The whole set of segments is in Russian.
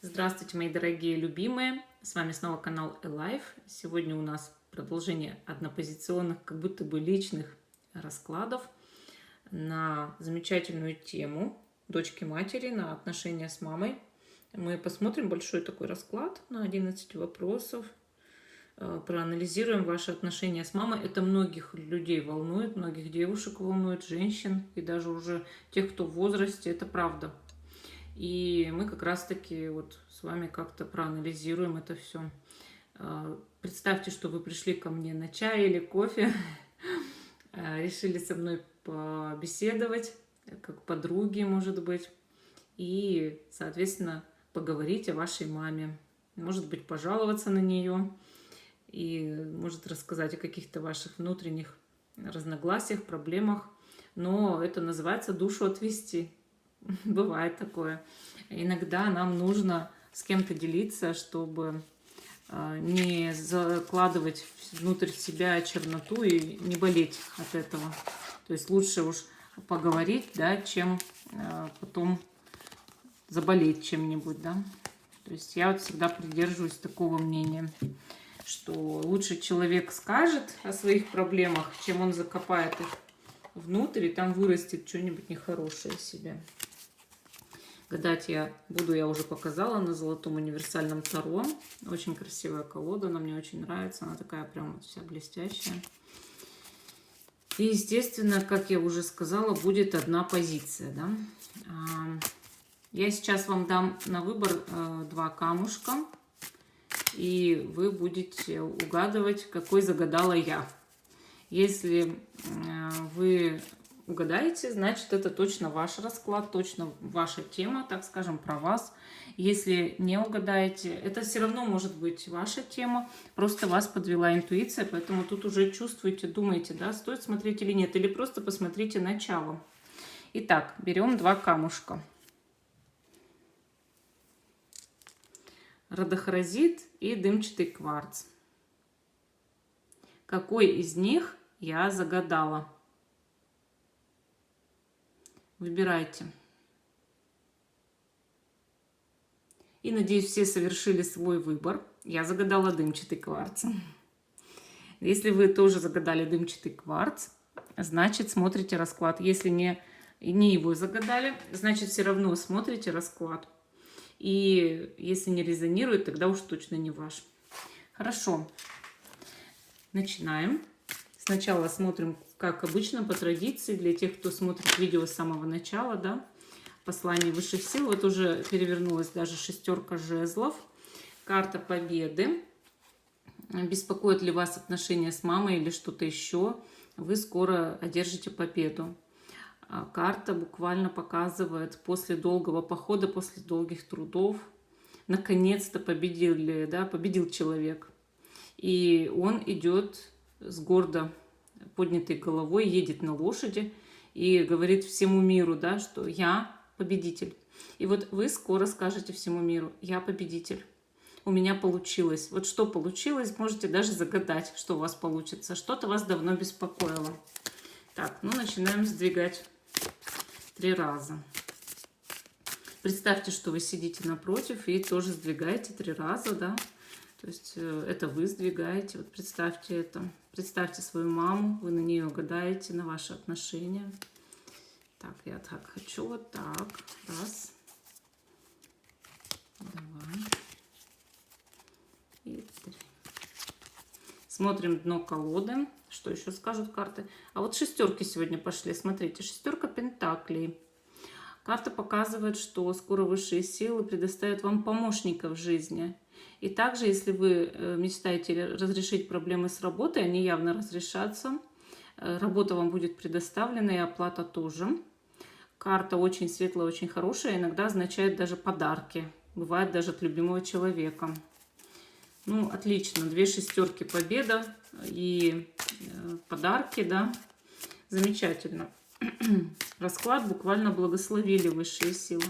Здравствуйте, мои дорогие любимые! С вами снова канал Alive. Сегодня у нас продолжение однопозиционных, как будто бы личных раскладов на замечательную тему дочки-матери, на отношения с мамой. Мы посмотрим большой такой расклад на 11 вопросов. Проанализируем ваши отношения с мамой. Это многих людей волнует, многих девушек волнует, женщин и даже уже тех, кто в возрасте. Это правда. И мы как раз-таки вот с вами как-то проанализируем это все. Представьте, что вы пришли ко мне на чай или кофе, решили со мной побеседовать, как подруги, может быть, и, соответственно, поговорить о вашей маме. Может быть, пожаловаться на нее и может рассказать о каких-то ваших внутренних разногласиях, проблемах. Но это называется душу отвести. Бывает такое. Иногда нам нужно с кем-то делиться, чтобы не закладывать внутрь себя черноту и не болеть от этого. То есть лучше уж поговорить, да, чем потом заболеть чем-нибудь, да. То есть я вот всегда придерживаюсь такого мнения, что лучше человек скажет о своих проблемах, чем он закопает их внутрь и там вырастет что-нибудь нехорошее себе. Гадать я уже показала на золотом универсальном таро. Очень красивая колода, она мне очень нравится. Она такая прям вся блестящая. И, естественно, как я уже сказала, будет одна позиция. Да? Я сейчас вам дам на выбор два камушка. И вы будете угадывать, какой загадала я. Если вы угадаете, значит, это точно ваш расклад, точно ваша тема, так скажем, про вас. Если не угадаете, это все равно может быть ваша тема, просто вас подвела интуиция, поэтому тут уже чувствуете, думаете, да, стоит смотреть или нет, или просто посмотрите начало. Итак, берем два камушка. Родохорозит и дымчатый кварц. Какой из них я загадала? Выбирайте. И, надеюсь, все совершили свой выбор. Я загадала дымчатый кварц. Если вы тоже загадали дымчатый кварц, значит, смотрите расклад. Если не его загадали, значит, все равно смотрите расклад. И если не резонирует, тогда уж точно не ваш. Хорошо. Начинаем. Сначала смотрим, как обычно, по традиции, для тех, кто смотрит видео с самого начала, да, послание высших сил. Вот уже перевернулась даже шестерка жезлов. Карта победы. Беспокоит ли вас отношения с мамой или что-то еще? Вы скоро одержите победу. Карта буквально показывает, после долгого похода, после долгих трудов, наконец-то победил человек. И он идет с гордо поднятой головой, едет на лошади и говорит всему миру, да, что я победитель. И вот вы скоро скажете всему миру: я победитель. У меня получилось. Вот что получилось, можете даже загадать, что у вас получится. Что-то вас давно беспокоило. Так, ну начинаем сдвигать 3 раза. Представьте, что вы сидите напротив и тоже сдвигаете 3 раза, да. То есть это вы сдвигаете. Вот представьте это. Представьте свою маму, вы на нее гадаете, на ваши отношения. Так, я так хочу, вот так. Раз. Давай. И 3. Смотрим дно колоды. Что еще скажут карты? А вот шестерки сегодня пошли. Смотрите, шестерка пентаклей. Карта показывает, что скоро высшие силы предоставят вам помощника в жизни. И также, если вы мечтаете разрешить проблемы с работой, они явно разрешатся. Работа вам будет предоставлена, и оплата тоже. Карта очень светлая, очень хорошая. Иногда означает даже подарки. Бывает даже от любимого человека. Ну, отлично. 2 шестерки, победа и подарки, да. Замечательно. Расклад буквально благословили высшие силы.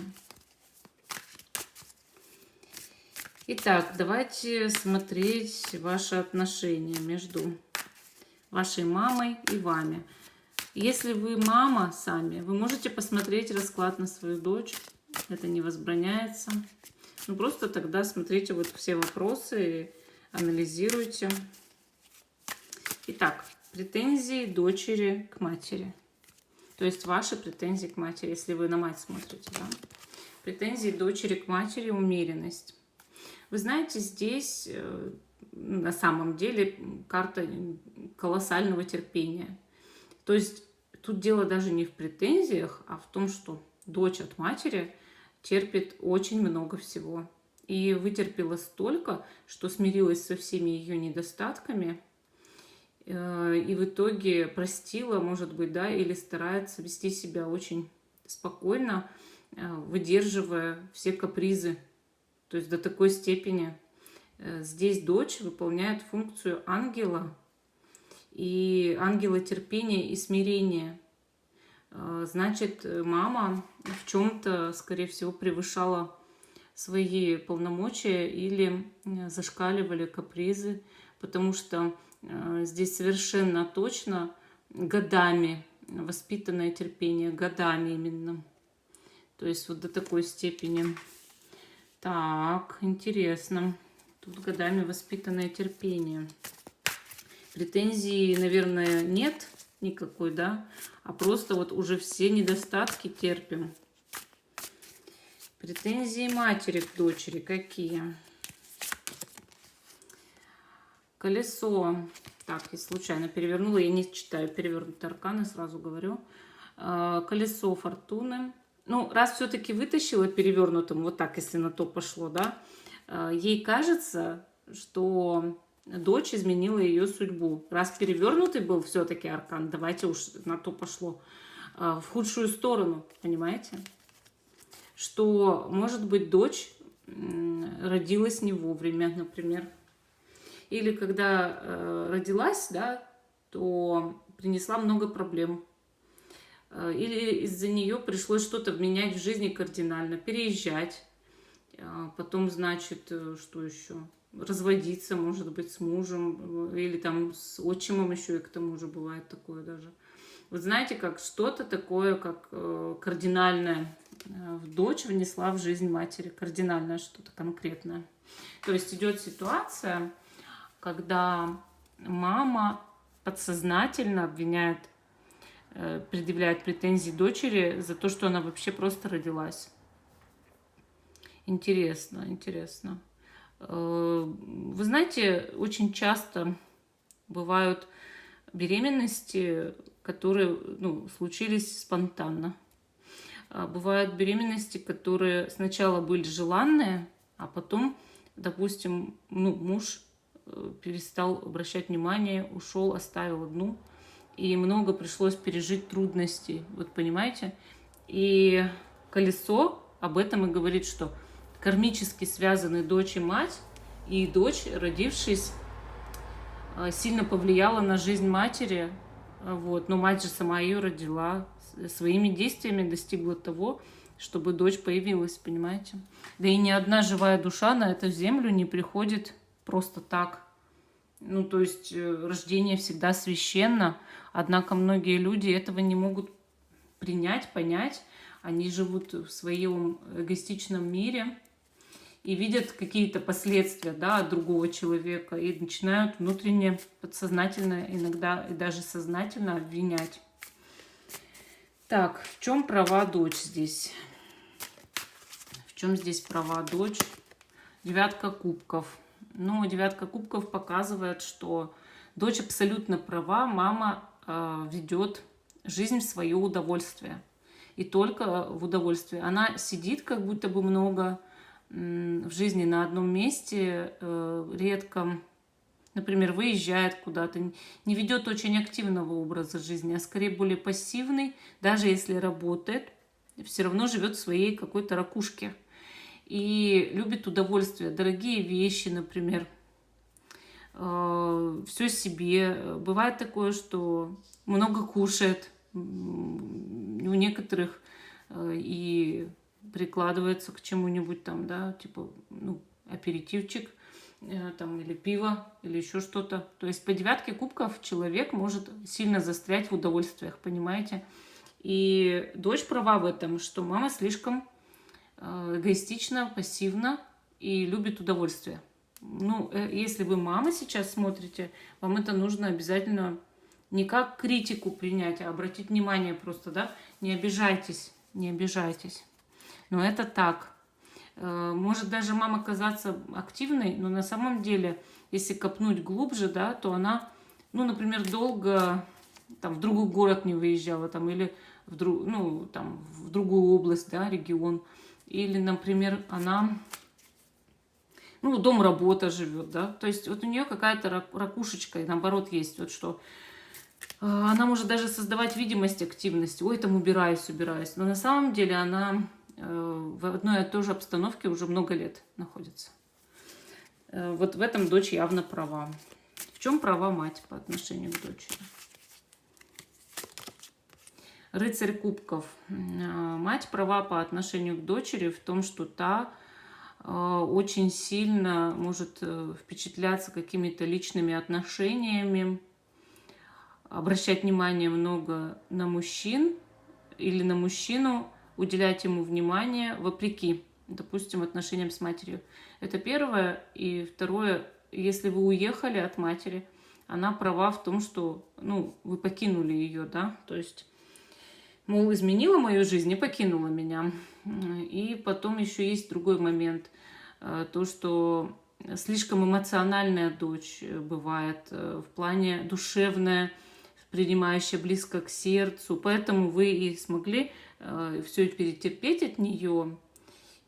Итак, давайте смотреть ваши отношения между вашей мамой и вами. Если вы мама сами, вы можете посмотреть расклад на свою дочь. Это не возбраняется. Ну, просто тогда смотрите вот все вопросы, анализируйте. Итак, претензии дочери к матери. То есть ваши претензии к матери, если вы на мать смотрите, да? Претензии дочери к матери, умеренность. Вы знаете, здесь на самом деле карта колоссального терпения. То есть тут дело даже не в претензиях, а в том, что дочь от матери терпит очень много всего. И вытерпела столько, что смирилась со всеми ее недостатками, и в итоге простила, может быть, да, или старается вести себя очень спокойно, выдерживая все капризы. То есть до такой степени здесь дочь выполняет функцию ангела, и ангела терпения и смирения. Значит, мама в чем-то, скорее всего, превышала свои полномочия или зашкаливали капризы, потому что здесь совершенно точно годами воспитанное терпение, годами именно. То есть вот до такой степени. Так, интересно. Тут годами воспитанное терпение. Претензий, наверное, нет никакой, да? А просто вот уже все недостатки терпим. Претензии матери к дочери какие? Колесо. Так, я случайно перевернула. Я не читаю перевернутые арканы, сразу говорю. Колесо фортуны. Ну, раз все-таки вытащила перевернутым, вот так, если на то пошло, да, ей кажется, что дочь изменила ее судьбу. Раз перевернутый был все-таки аркан, давайте уж на то пошло, в худшую сторону, понимаете? Что, может быть, дочь родилась не вовремя, например. Или когда родилась, да, то принесла много проблем. Или из-за нее пришлось что-то менять в жизни кардинально, переезжать. Потом, значит, что еще? Разводиться, может быть, с мужем. Или там с отчимом еще и к тому же бывает такое даже. Вот знаете, как что-то такое, как кардинальное дочь внесла в жизнь матери. Кардинальное что-то конкретное. То есть идет ситуация, когда мама подсознательно обвиняет, предъявляет претензии дочери за то, что она вообще просто родилась. Интересно, интересно. Вы знаете, очень часто бывают беременности, которые случились спонтанно. Бывают беременности, которые сначала были желанные, а потом, допустим, муж перестал обращать внимание, ушел, оставил одну. И много пришлось пережить трудностей, вот понимаете? И колесо об этом и говорит, что кармически связаны дочь и мать, и дочь, родившись, сильно повлияла на жизнь матери, вот. Но мать же сама ее родила, своими действиями достигла того, чтобы дочь появилась, понимаете? Да и ни одна живая душа на эту землю не приходит просто так. То есть рождение всегда священно, однако многие люди этого не могут принять, понять. Они живут в своем эгоистичном мире и видят какие-то последствия, да, от другого человека и начинают внутренне, подсознательно, иногда и даже сознательно обвинять. Так, в чем права дочь здесь? В чем здесь права дочь? Девятка кубков. Девятка кубков показывает, что дочь абсолютно права, мама ведет жизнь в свое удовольствие. И только в удовольствие. Она сидит как будто бы много в жизни на одном месте, редко, например, выезжает куда-то, не ведет очень активного образа жизни, а скорее более пассивный, даже если работает, все равно живет в своей какой-то ракушке. И любит удовольствие, дорогие вещи, например, все себе. Бывает такое, что много кушает, у некоторых и прикладывается к чему-нибудь там, да, типа, аперитивчик, там, или пиво, или еще что-то. То есть по девятке кубков человек может сильно застрять в удовольствиях, понимаете? И дочь права в этом, что мама слишком эгоистично, пассивно и любит удовольствие. Ну, если вы мама сейчас смотрите, вам это нужно обязательно не как критику принять, а обратить внимание просто, да, не обижайтесь, не обижайтесь. Но это так. Может даже мама казаться активной, но на самом деле, если копнуть глубже, да, то она, ну, например, долго там в другой город не выезжала, там, или ну, там, в другую область, да, регион. Или, например, она, ну, дом-работа живет, да, то есть вот у нее какая-то ракушечка, и наоборот есть вот что. Она может даже создавать видимость активности. Ой, там убираюсь. Но на самом деле она в одной и той же обстановке уже много лет находится. Вот в этом дочь явно права. В чем права мать по отношению к дочери? Рыцарь кубков. Мать права по отношению к дочери в том, что та очень сильно может впечатляться какими-то личными отношениями, обращать внимание много на мужчин или на мужчину, уделять ему внимание вопреки, допустим, отношениям с матерью. Это первое. И второе, если вы уехали от матери, она права в том, что, ну, вы покинули ее, да, то есть, мол, изменила мою жизнь и покинула меня. И потом еще есть другой момент, то, что слишком эмоциональная дочь бывает, в плане душевная, принимающая близко к сердцу. Поэтому вы и смогли все перетерпеть от нее,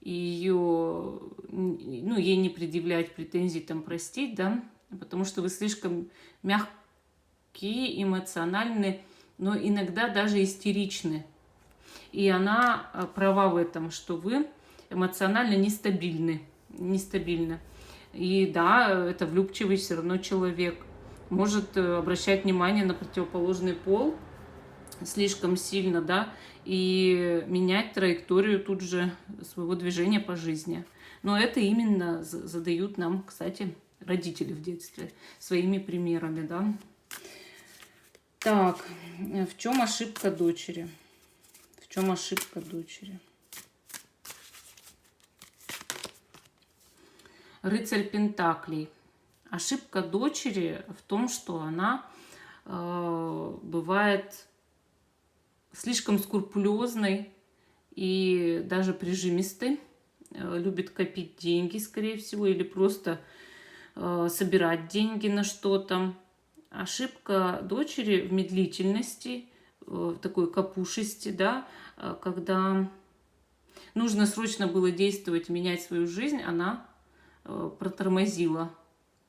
и ее, ну, ей не предъявлять претензий, там, простить, да, потому что вы слишком мягкие, эмоциональны, но иногда даже истеричны. И она права в этом, что вы эмоционально нестабильны. И да, это влюбчивый все равно человек. Может обращать внимание на противоположный пол слишком сильно, да, и менять траекторию тут же своего движения по жизни. Но это именно задают нам, кстати, родители в детстве своими примерами, да. Так, в чем ошибка дочери? В чем ошибка дочери? Рыцарь Пентаклей. Ошибка дочери в том, что она бывает слишком скрупулезной и даже прижимистой, любит копить деньги, скорее всего, или просто собирать деньги на что-то. Ошибка дочери в медлительности, в такой капушести, да, когда нужно срочно было действовать, менять свою жизнь, она протормозила,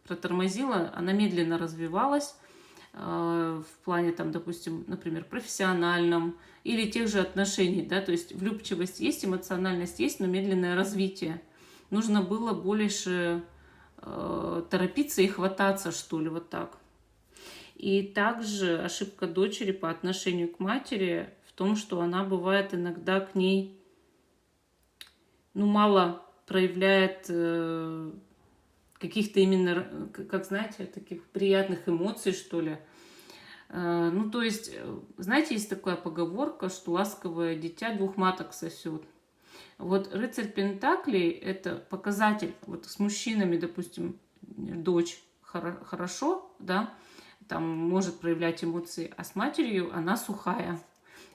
она медленно развивалась в плане, там, допустим, например, профессиональном или тех же отношений, да, то есть влюбчивость есть, эмоциональность есть, но медленное развитие. Нужно было больше торопиться и хвататься, что ли, вот так. И также ошибка дочери по отношению к матери в том, что она бывает иногда к ней, ну, мало проявляет каких-то именно, как знаете, таких приятных эмоций, что ли. Ну, то есть, знаете, есть такая поговорка, что ласковое дитя двух маток сосет. Вот рыцарь Пентаклей – это показатель. Вот с мужчинами, допустим, дочь хорошо, да, там может проявлять эмоции, а с матерью она сухая.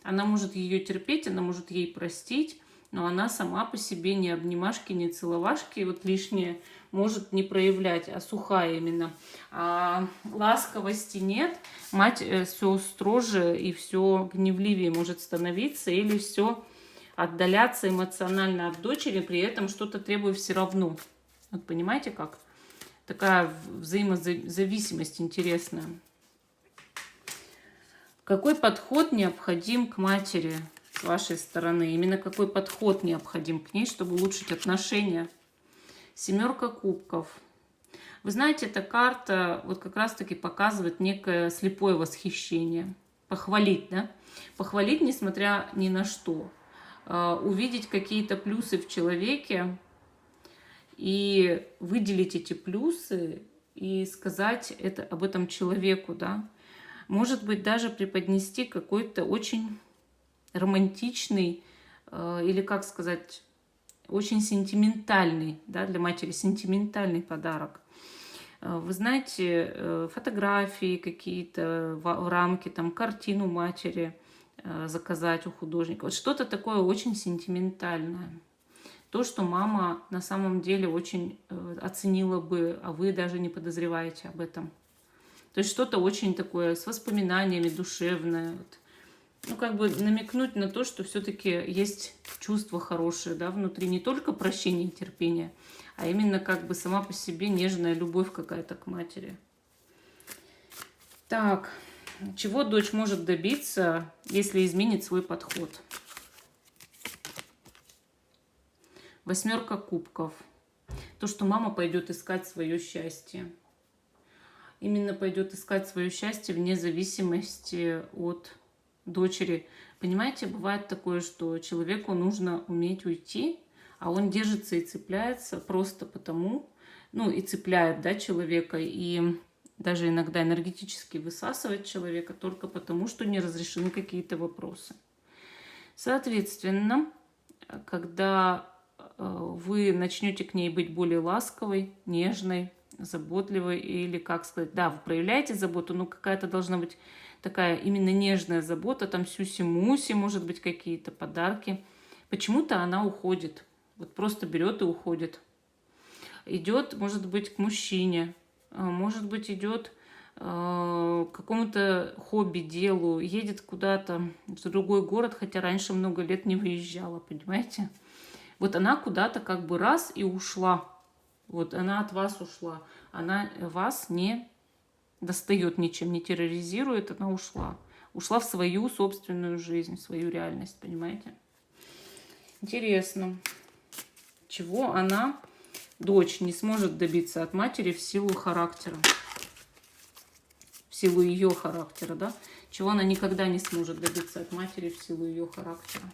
Она может ее терпеть, она может ей простить, но она сама по себе ни обнимашки, ни целовашки вот лишние может не проявлять, а сухая именно. А ласковости нет, мать все строже и все гневливее может становиться или все отдаляться эмоционально от дочери, при этом что-то требуя все равно. Вот понимаете как? Такая взаимозависимость интересная. Какой подход необходим к матери с вашей стороны? Именно какой подход необходим к ней, чтобы улучшить отношения? Семерка кубков. Вы знаете, эта карта вот как раз-таки показывает некое слепое восхищение. Похвалить, да? Похвалить, несмотря ни на что. Увидеть какие-то плюсы в человеке и выделить эти плюсы и сказать это, об этом человеку, да? Может быть, даже преподнести какой-то очень романтичный или, как сказать, очень сентиментальный, да, для матери сентиментальный подарок. Вы знаете, фотографии какие-то в рамке, там, картину матери заказать у художника. Вот что-то такое очень сентиментальное. То, что мама на самом деле очень оценила бы, а вы даже не подозреваете об этом. То есть что-то очень такое с воспоминаниями, душевное. Вот. Ну, как бы намекнуть на то, что все-таки есть чувства хорошие, да, внутри. Не только прощение и терпение, а именно как бы сама по себе нежная любовь какая-то к матери. Так, чего дочь может добиться, если изменит свой подход? 8 кубков. То, что мама пойдет искать свое счастье. Именно пойдет искать свое счастье вне зависимости от дочери. Понимаете, бывает такое, что человеку нужно уметь уйти, а он держится и цепляется просто потому, ну и цепляет, да, человека, и даже иногда энергетически высасывает человека только потому, что не разрешены какие-то вопросы. Соответственно, когда вы начнете к ней быть более ласковой, нежной, заботливой, или, как сказать, да, вы проявляете заботу, но какая-то должна быть такая именно нежная забота, там сюси-муси, может быть, какие-то подарки. Почему-то она уходит, вот просто берет и уходит. Идет, может быть, к мужчине, может быть, идет к какому-то хобби, делу, едет куда-то в другой город, хотя раньше много лет не выезжала, понимаете? Вот она куда-то как бы раз и ушла. Вот она от вас ушла. Она вас не достает ничем, не терроризирует, она ушла. Ушла в свою собственную жизнь, в свою реальность, понимаете? Интересно, чего она, дочь, не сможет добиться от матери в силу характера. В силу ее характера, да? Чего она никогда не сможет добиться от матери в силу ее характера.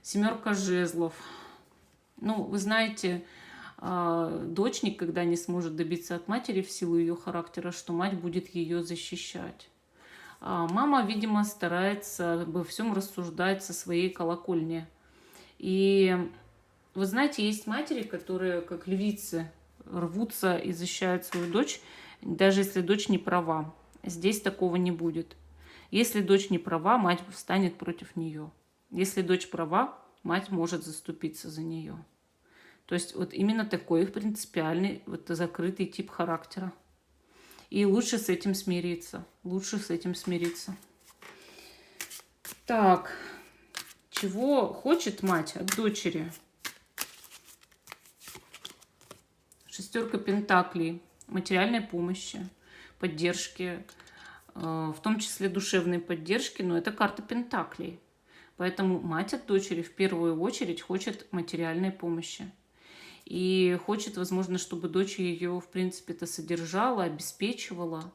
7 жезлов. Ну, вы знаете, дочь никогда не сможет добиться от матери в силу ее характера, что мать будет ее защищать. Мама, видимо, старается обо всем рассуждать со своей колокольни. И вы знаете, есть матери, которые, как львицы, рвутся и защищают свою дочь, даже если дочь не права. Здесь такого не будет. Если дочь не права, мать встанет против нее. Если дочь права, мать может заступиться за нее. То есть вот именно такой принципиальный, вот закрытый тип характера. И лучше с этим смириться. Лучше с этим смириться. Так, чего хочет мать от дочери? 6 пентаклей. Материальной помощи, поддержки, в том числе душевной поддержки, но это карта пентаклей. Поэтому мать от дочери в первую очередь хочет материальной помощи. И хочет, возможно, чтобы дочь ее, в принципе-то, содержала, обеспечивала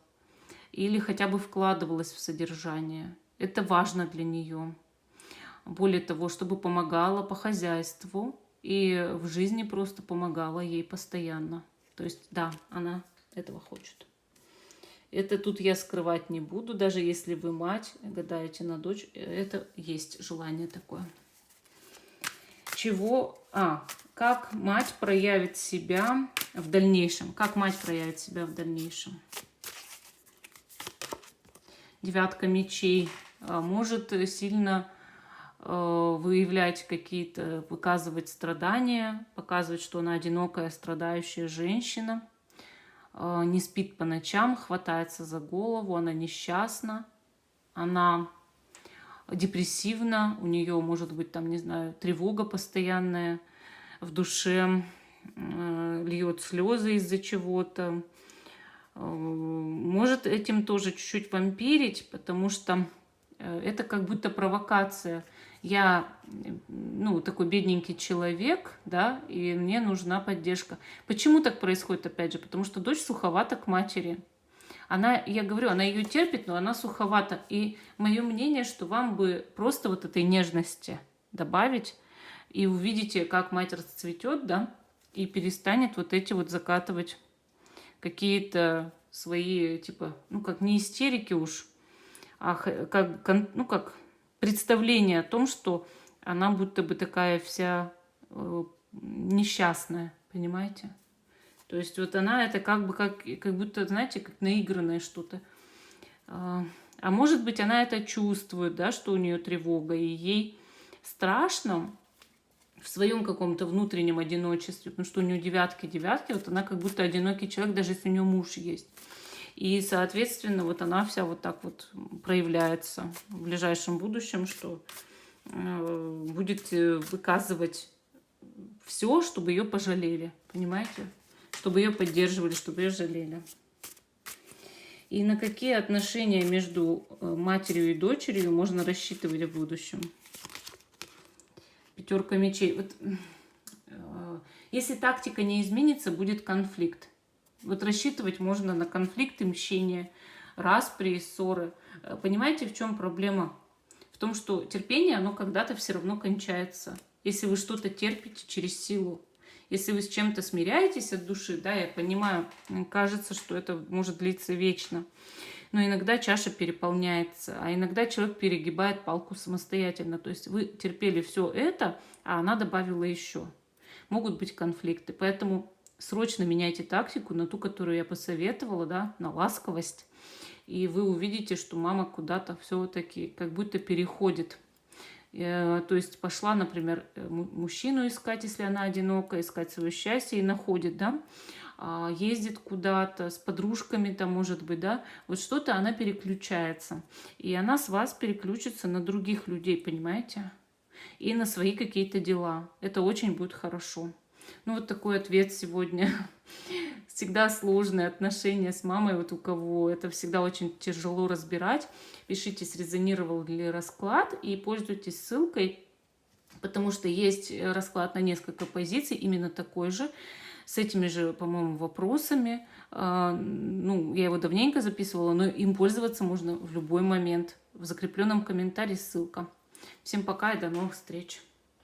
или хотя бы вкладывалась в содержание. Это важно для нее. Более того, чтобы помогала по хозяйству и в жизни просто помогала ей постоянно. То есть, да, она этого хочет. Это тут я скрывать не буду, даже если вы мать, гадаете на дочь, это есть желание такое. Чего? Как мать проявит себя в дальнейшем? Как мать проявит себя в дальнейшем? 9 мечей. Может сильно выявлять какие-то, выказывать страдания, показывать, что она одинокая, страдающая женщина, не спит по ночам, хватается за голову, она несчастна, она депрессивна, у нее может быть там, не знаю, тревога постоянная в душе, льет слезы из-за чего-то. Может этим тоже чуть-чуть вампирить, потому что это как будто провокация. Я, такой бедненький человек, да, и мне нужна поддержка. Почему так происходит, опять же? Потому что дочь суховата к матери. Она, я говорю, она ее терпит, но она суховата. И мое мнение, что вам бы просто вот этой нежности добавить, и увидите, как мать расцветет, да, и перестанет вот эти вот закатывать какие-то свои, типа, как не истерики уж, а как представление о том, что она будто бы такая вся несчастная, понимаете? То есть вот она это как будто, знаете, как наигранное что-то. А может быть, она это чувствует, да, что у нее тревога, и ей страшно в своем каком-то внутреннем одиночестве, потому что у нее девятки, вот она как будто одинокий человек, даже если у нее муж есть. И, соответственно, вот она вся вот так вот проявляется в ближайшем будущем, что будет выказывать все, чтобы ее пожалели, понимаете? Чтобы ее поддерживали, чтобы ее жалели. И на какие отношения между матерью и дочерью можно рассчитывать в будущем? Пятерка мечей. Вот, если тактика не изменится, будет конфликт. Вот рассчитывать можно на конфликты, мщение, распри, ссоры. Понимаете, в чем проблема? В том, что терпение, оно когда-то все равно кончается. Если вы что-то терпите через силу, если вы с чем-то смиряетесь от души, да, я понимаю, кажется, что это может длиться вечно. Но иногда чаша переполняется, а иногда человек перегибает палку самостоятельно. То есть вы терпели все это, а она добавила еще. Могут быть конфликты. Поэтому срочно меняйте тактику на ту, которую я посоветовала, да, на ласковость. И вы увидите, что мама куда-то все-таки как будто переходит. То есть пошла, например, мужчину искать, если она одинока, искать свое счастье и находит, да, ездит куда-то с подружками, там, может быть, да, вот что-то она переключается. И она с вас переключится на других людей, понимаете? И на свои какие-то дела. Это очень будет хорошо. Ну, вот такой ответ сегодня. Всегда сложные отношения с мамой, вот у кого это всегда очень тяжело разбирать. Пишите, срезонировал ли расклад, и пользуйтесь ссылкой, потому что есть расклад на несколько позиций, именно такой же, с этими же, по-моему, вопросами. Ну, я его давненько записывала, но им пользоваться можно в любой момент. В закрепленном комментарии ссылка. Всем пока и до новых встреч.